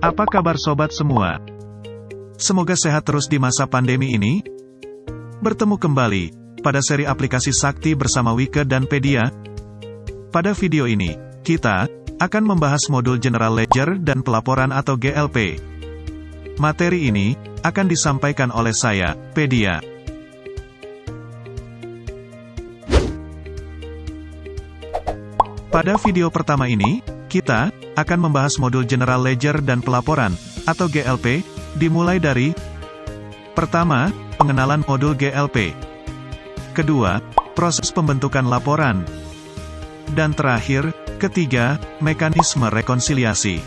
Apa kabar sobat semua? Semoga sehat terus di masa pandemi ini. Bertemu kembali pada seri aplikasi Sakti bersama Wike dan Pedia. Pada video ini, kita akan membahas modul General Ledger dan Pelaporan atau GLP. Materi ini akan disampaikan oleh saya, Pedia. Pada video pertama ini, kita akan membahas modul General Ledger dan Pelaporan, atau GLP, dimulai dari pertama, pengenalan modul GLP. Kedua, proses pembentukan laporan. Dan terakhir, ketiga, mekanisme rekonsiliasi.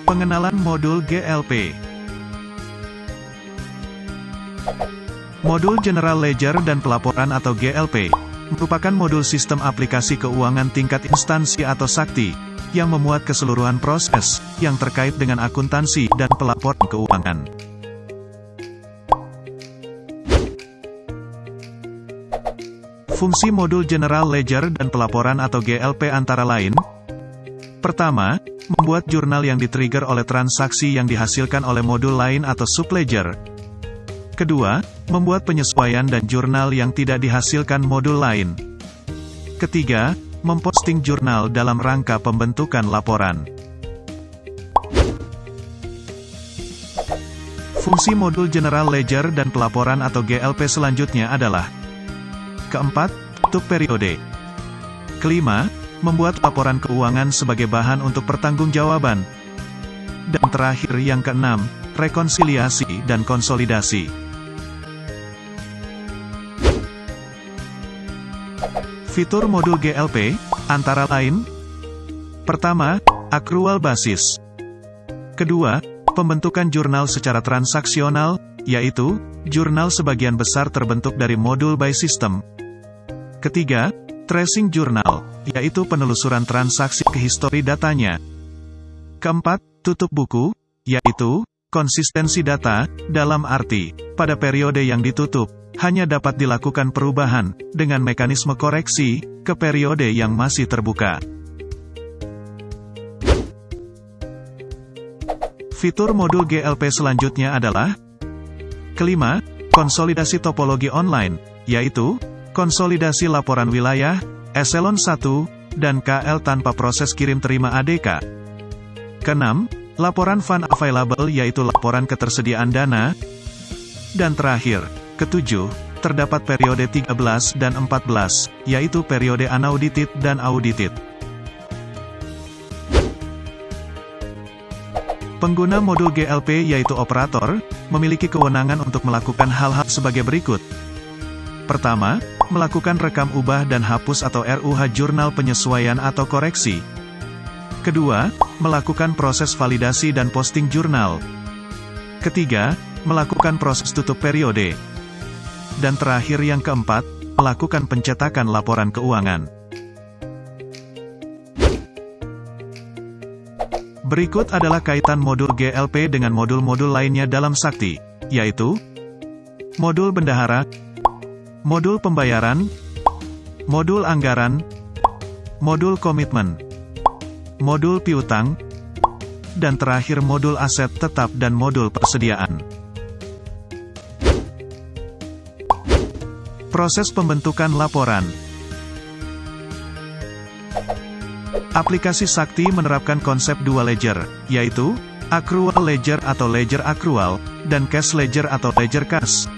Pengenalan modul GLP. Modul General Ledger dan Pelaporan atau GLP, merupakan modul sistem aplikasi keuangan tingkat instansi atau Sakti, yang memuat keseluruhan proses, yang terkait dengan akuntansi dan pelaporan keuangan. Fungsi modul General Ledger dan Pelaporan atau GLP antara lain: pertama, membuat jurnal yang di-trigger oleh transaksi yang dihasilkan oleh modul lain atau subledger. Kedua, membuat penyesuaian dan jurnal yang tidak dihasilkan modul lain. Ketiga, memposting jurnal dalam rangka pembentukan laporan. Fungsi modul General Ledger dan Pelaporan atau GLP selanjutnya adalah: keempat, tutup periode. Kelima, membuat laporan keuangan sebagai bahan untuk pertanggungjawaban. Dan terakhir yang keenam, rekonsiliasi dan konsolidasi. Fitur modul GLP, antara lain: pertama, accrual basis. Kedua, pembentukan jurnal secara transaksional, yaitu, jurnal sebagian besar terbentuk dari modul by system. Ketiga, tracing jurnal, yaitu penelusuran transaksi ke histori datanya. Keempat, tutup buku, yaitu, konsistensi data, dalam arti, pada periode yang ditutup, hanya dapat dilakukan perubahan, dengan mekanisme koreksi, ke periode yang masih terbuka. Fitur modul GLP selanjutnya adalah: kelima, konsolidasi topologi online, yaitu, konsolidasi laporan wilayah, eselon 1, dan KL tanpa proses kirim terima ADK. Keenam, laporan fund available yaitu laporan ketersediaan dana. Dan terakhir, ketujuh, terdapat periode 13 dan 14, yaitu periode unaudited dan audited. Pengguna modul GLP yaitu operator, memiliki kewenangan untuk melakukan hal-hal sebagai berikut. Pertama, melakukan rekam ubah dan hapus atau RUH jurnal penyesuaian atau koreksi. Kedua, melakukan proses validasi dan posting jurnal. Ketiga, melakukan proses tutup periode. Dan terakhir yang keempat, melakukan pencetakan laporan keuangan. Berikut adalah kaitan modul GLP dengan modul-modul lainnya dalam Sakti, yaitu modul bendahara, modul pembayaran, modul anggaran, modul komitmen, modul piutang, dan terakhir modul aset tetap dan modul persediaan. Proses pembentukan laporan. Aplikasi Sakti menerapkan konsep dua ledger, yaitu accrual ledger atau ledger accrual, dan cash ledger atau ledger cash.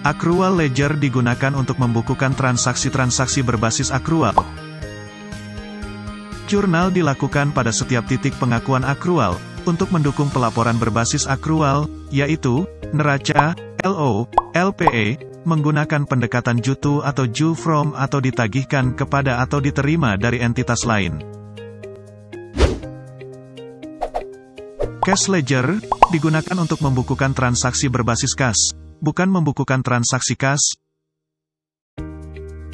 Accrual ledger digunakan untuk membukukan transaksi-transaksi berbasis accrual. Jurnal dilakukan pada setiap titik pengakuan accrual, untuk mendukung pelaporan berbasis accrual, yaitu neraca, LO, LPE, menggunakan pendekatan jutu atau ju from atau ditagihkan kepada atau diterima dari entitas lain. Cash ledger digunakan untuk membukukan transaksi berbasis kas, bukan membukukan transaksi kas.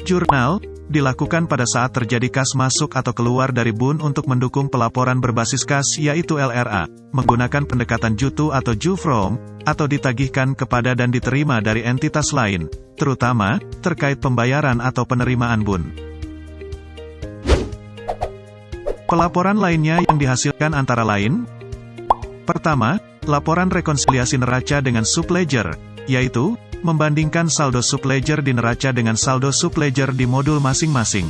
Jurnal dilakukan pada saat terjadi kas masuk atau keluar dari BUN untuk mendukung pelaporan berbasis kas yaitu LRA, menggunakan pendekatan jutu atau ju from, atau ditagihkan kepada dan diterima dari entitas lain, terutama terkait pembayaran atau penerimaan BUN. Pelaporan lainnya yang dihasilkan antara lain: pertama, laporan rekonsiliasi neraca dengan subledger, yaitu membandingkan saldo subledger di neraca dengan saldo subledger di modul masing-masing.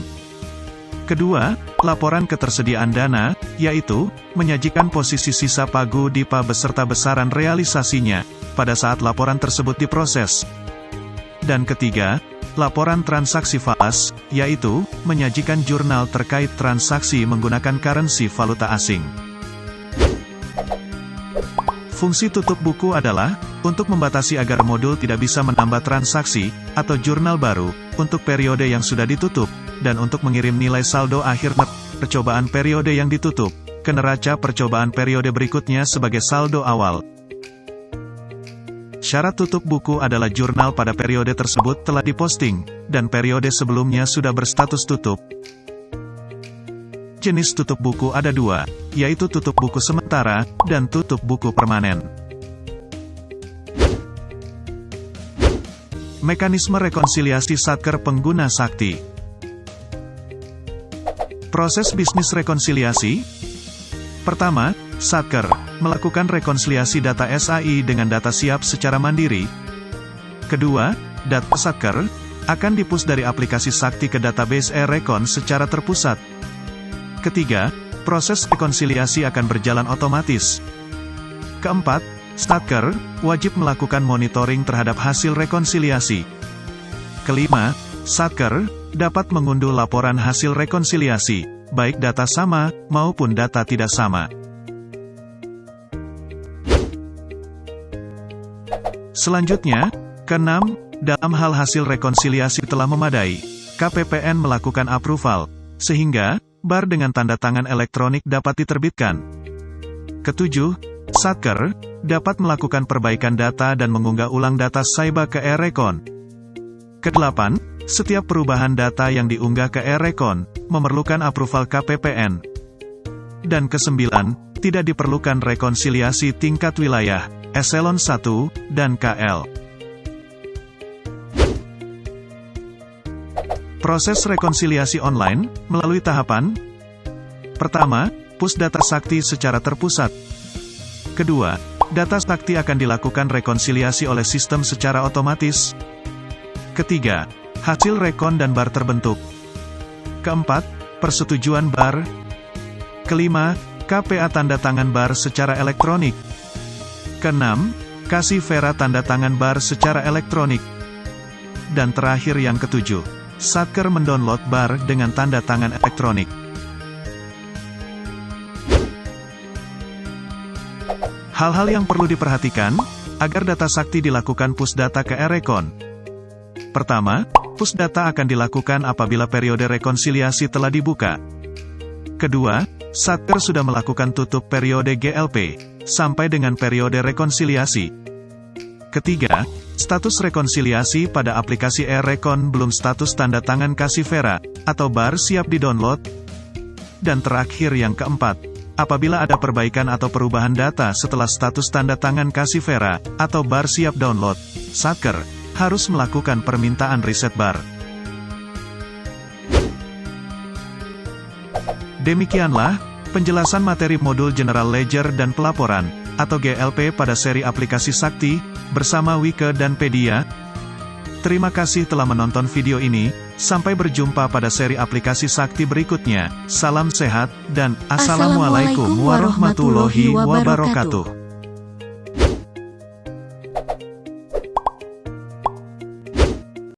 Kedua, laporan ketersediaan dana, yaitu menyajikan posisi sisa pagu DIPA beserta besaran realisasinya pada saat laporan tersebut diproses. Dan ketiga, laporan transaksi falas, yaitu menyajikan jurnal terkait transaksi menggunakan currency valuta asing. Fungsi tutup buku adalah untuk membatasi agar modul tidak bisa menambah transaksi atau jurnal baru untuk periode yang sudah ditutup, dan untuk mengirim nilai saldo akhir percobaan periode yang ditutup ke neraca percobaan periode berikutnya sebagai saldo awal. Syarat tutup buku adalah jurnal pada periode tersebut telah diposting, dan periode sebelumnya sudah berstatus tutup. Jenis tutup buku ada dua, yaitu tutup buku sementara, dan tutup buku permanen. Mekanisme rekonsiliasi Satker pengguna Sakti. Proses bisnis rekonsiliasi. Pertama, Satker melakukan rekonsiliasi data SAI dengan data siap secara mandiri. Kedua, data Satker akan dipush dari aplikasi Sakti ke database e-rekon secara terpusat. Ketiga, proses rekonsiliasi akan berjalan otomatis. Keempat, Satker wajib melakukan monitoring terhadap hasil rekonsiliasi. Kelima, Satker dapat mengunduh laporan hasil rekonsiliasi, baik data sama maupun data tidak sama. Selanjutnya, keenam, dalam hal hasil rekonsiliasi telah memadai, KPPN melakukan approval, sehingga bar dengan tanda tangan elektronik dapat diterbitkan. Ketujuh, Satker dapat melakukan perbaikan data dan mengunggah ulang data SAIBA ke e-rekon. Kedelapan, setiap perubahan data yang diunggah ke e-rekon memerlukan approval KPPN. Dan kesembilan, tidak diperlukan rekonsiliasi tingkat wilayah, eselon 1, dan KL. Proses rekonsiliasi online, melalui tahapan. Pertama, push data Sakti secara terpusat. Kedua, data Sakti akan dilakukan rekonsiliasi oleh sistem secara otomatis. Ketiga, hasil rekon dan bar terbentuk. Keempat, persetujuan bar. Kelima, KPA tanda tangan bar secara elektronik. Keenam, kasih Vera tanda tangan bar secara elektronik. Dan terakhir yang ketujuh, Satker mendownload bar dengan tanda tangan elektronik. Hal-hal yang perlu diperhatikan agar data Sakti dilakukan push data ke e-rekon. Pertama, push data akan dilakukan apabila periode rekonsiliasi telah dibuka. Kedua, Satker sudah melakukan tutup periode GLP sampai dengan periode rekonsiliasi. Ketiga, status rekonsiliasi pada aplikasi e-rekon belum status tanda tangan kasih Vera atau bar siap di-download. Dan terakhir yang keempat, apabila ada perbaikan atau perubahan data setelah status tanda tangan kasih Vera atau bar siap download, Satker harus melakukan permintaan reset bar. Demikianlah penjelasan materi modul General Ledger dan Pelaporan atau GLP pada seri aplikasi Sakti bersama Wike dan Pedia. Terima kasih telah menonton video ini. Sampai berjumpa pada seri aplikasi Sakti berikutnya. Salam sehat dan Assalamualaikum warahmatullahi wabarakatuh.